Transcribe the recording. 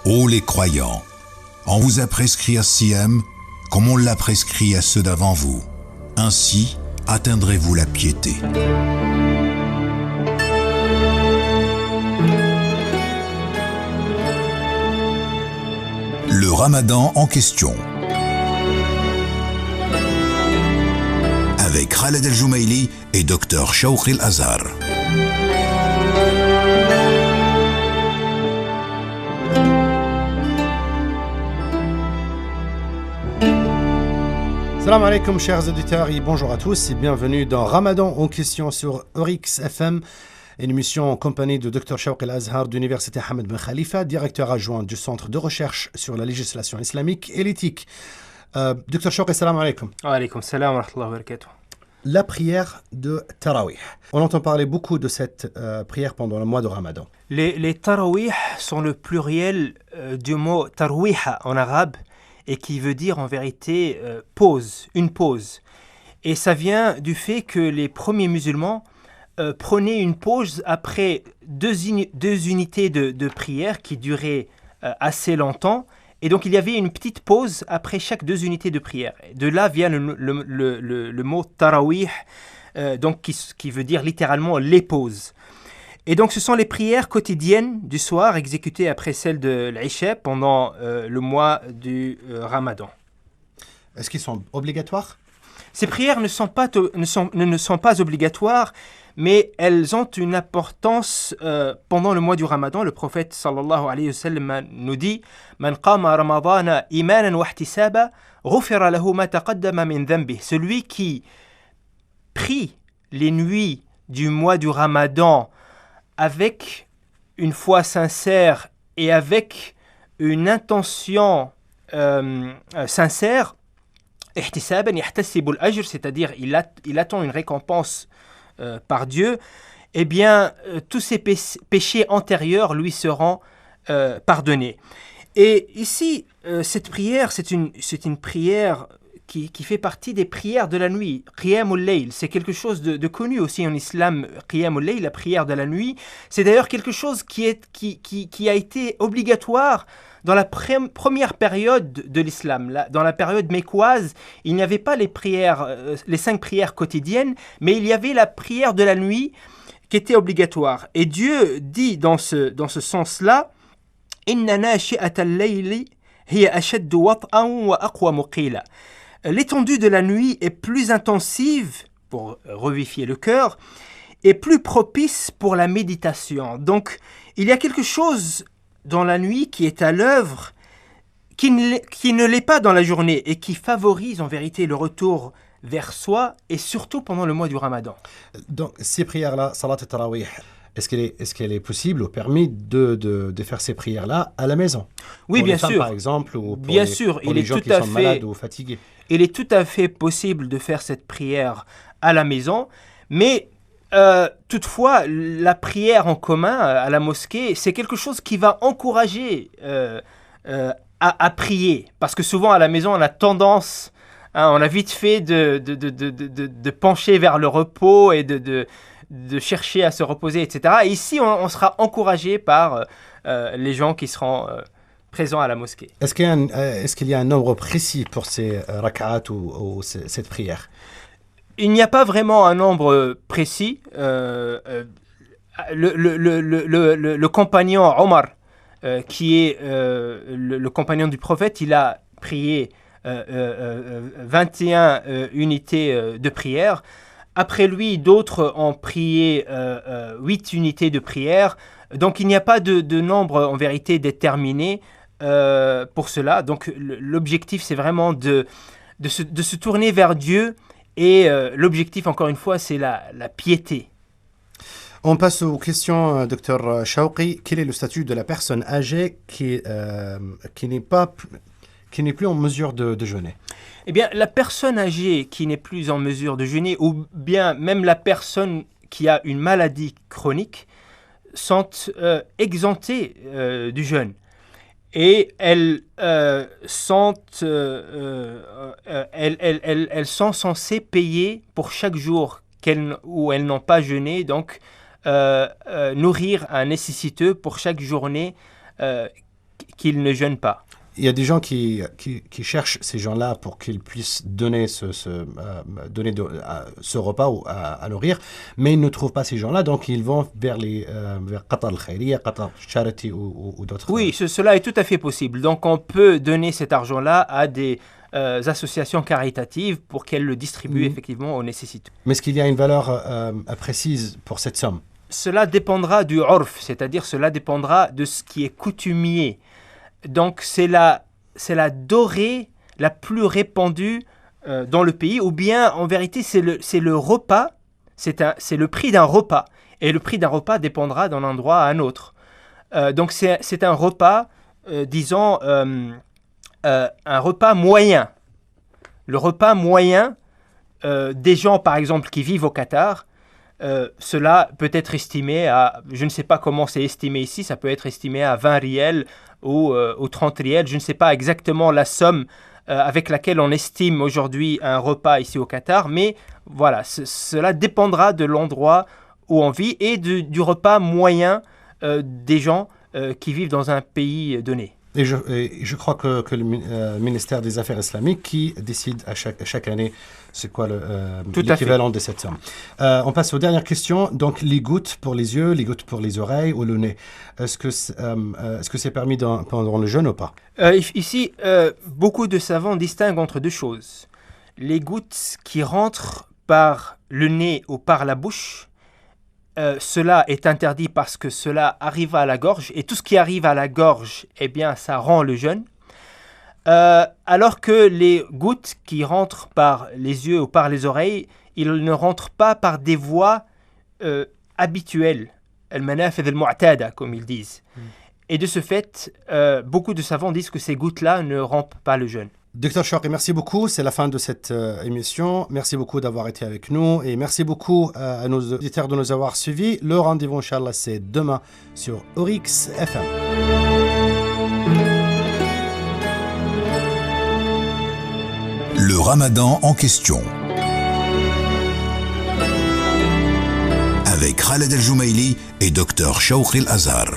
Ô les croyants, on vous a prescrit as-siyam comme on l'a prescrit à ceux d'avant vous. Ainsi atteindrez-vous la piété. Le Ramadan en question. Avec Khaled El-Joumaili et Dr Shawqi El-Azhar. Salam alaikum chers auditeurs et bonjour à tous et bienvenue dans Ramadan en question sur Orix FM, une émission en compagnie de Dr Shawqi El-Azhar de l'Université Hamad Ben Khalifa, directeur adjoint du Centre de recherche sur la législation islamique et l'éthique. Dr Shawqi, salam alaikum. Wa alaikum salam wa rahmatullahi wa barakatuh. La prière de Tarawih. On entend parler beaucoup de cette prière pendant le mois de Ramadan. Les tarawih sont le pluriel du mot tarwiha en arabe et qui veut dire en vérité pause, une pause. Et ça vient du fait que les premiers musulmans prenaient une pause après deux unités de prière qui duraient assez longtemps. Et donc il y avait une petite pause après chaque deux unités de prière. De là vient le mot tarawih, donc qui veut dire littéralement les pauses. Et donc ce sont les prières quotidiennes du soir exécutées après celles de l'Isha pendant le mois du Ramadan. Est-ce qu'ils sont obligatoires ? Ces prières ne sont pas obligatoires, mais elles ont une importance pendant le mois du Ramadan. Le prophète sallallahu alayhi wa sallam nous dit « Man qama ramadana imanan wa ihtisaba, ghufira lahu ma taqaddama min dhanbih » Celui qui prie les nuits du mois du Ramadan avec une foi sincère et avec une intention sincère, ihtisaban yahtasibu al-ajr, c'est-à-dire il attend une récompense par Dieu, eh bien tous ses péchés antérieurs lui seront pardonnés. Et ici, cette prière, c'est une prière qui fait partie des prières de la nuit. Qiyamul Layl, c'est quelque chose de connu aussi en islam. Qiyamul Layl, la prière de la nuit, c'est d'ailleurs quelque chose qui a été obligatoire dans la première période de l'islam. Dans la période mécoise, il n'y avait pas les 5 prières quotidiennes, mais il y avait la prière de la nuit qui était obligatoire. Et Dieu dit dans ce sens-là, « Inna nashi'ata al-layli hiya ashaddu wat'an wa aqwamu qila » L'étendue de la nuit est plus intensive, pour revivifier le cœur, et plus propice pour la méditation. Donc, il y a quelque chose dans la nuit qui est à l'œuvre, qui ne l'est pas dans la journée, et qui favorise en vérité le retour vers soi, et surtout pendant le mois du Ramadan. Donc, ces prières-là, Salat et Tarawih, est-ce qu'elle est possible ou permis de faire ces prières-là à la maison ? Oui, pour bien les femmes, sûr. par exemple, ou pour les gens qui sont malades ou fatigués. Il est tout à fait possible de faire cette prière à la maison, mais toutefois, la prière en commun à la mosquée, c'est quelque chose qui va encourager à prier. Parce que souvent, à la maison, on a tendance, on a vite fait de pencher vers le repos et de chercher à se reposer, etc. Et ici, on sera encouragé par les gens qui seront présents à la mosquée. Est-ce qu'il y a un nombre précis pour ces rak'at ou cette prière ? Il n'y a pas vraiment un nombre précis. Le compagnon Omar, qui est le compagnon du prophète, il a prié 21 unités de prière. Après lui, d'autres ont prié 8 unités de prière. Donc, il n'y a pas de nombre en vérité déterminé pour cela. Donc, l'objectif, c'est vraiment de se tourner vers Dieu. Et l'objectif, encore une fois, c'est la piété. On passe aux questions, Dr Shawqi. Quel est le statut de la personne âgée qui n'est plus en mesure de jeûner ? Eh bien, la personne âgée qui n'est plus en mesure de jeûner, ou bien même la personne qui a une maladie chronique, sont exemptées du jeûne. Et elles sont censées payer pour chaque jour où elles n'ont pas jeûné, donc nourrir un nécessiteux pour chaque journée qu'ils ne jeûnent pas. Il y a des gens qui cherchent ces gens-là pour qu'ils puissent donner ce repas ou à nourrir, mais ils ne trouvent pas ces gens-là, donc ils vont vers Qatar al-Khairiyya, Qatar Charity ou d'autres. Oui, cela est tout à fait possible. Donc on peut donner cet argent-là à des associations caritatives pour qu'elles le distribuent effectivement aux nécessiteux. Mais est-ce qu'il y a une valeur précise pour cette somme? Cela dépendra du urf, c'est-à-dire cela dépendra de ce qui est coutumier. Donc c'est la dorée la plus répandue dans le pays, ou bien en vérité c'est le repas, c'est le prix d'un repas, et le prix d'un repas dépendra d'un endroit à un autre. Donc c'est un repas, disons, un repas moyen. Le repas moyen des gens par exemple qui vivent au Qatar, cela peut être estimé à, je ne sais pas comment c'est estimé ici, ça peut être estimé à 20 riels ou 30 riels, je ne sais pas exactement la somme avec laquelle on estime aujourd'hui un repas ici au Qatar, mais voilà, cela dépendra de l'endroit où on vit et du repas moyen des gens qui vivent dans un pays donné. Et je crois que le ministère des Affaires islamiques qui décide à chaque année c'est quoi l'équivalent de cette somme. On passe aux dernières questions. Donc les gouttes pour les yeux, les gouttes pour les oreilles ou le nez. Est-ce que c'est permis pendant le jeûne ou pas? Ici, beaucoup de savants distinguent entre deux choses. Les gouttes qui rentrent par le nez ou par la bouche, cela est interdit parce que cela arrive à la gorge, et tout ce qui arrive à la gorge, eh bien, ça rend le jeûne. Alors que les gouttes qui rentrent par les yeux ou par les oreilles, ils ne rentrent pas par des voies habituelles, al-manafidh al-mu'tada, comme ils disent. Et de ce fait, beaucoup de savants disent que ces gouttes-là ne rompent pas le jeûne. Docteur Chouairi, merci beaucoup. C'est la fin de cette émission. Merci beaucoup d'avoir été avec nous et merci beaucoup à nos auditeurs de nous avoir suivis. Le rendez-vous, Inch'Allah, c'est demain sur Oryx FM. Le Ramadan en question. Avec Khaled El Joumaili et Dr Chouairi El Azhar.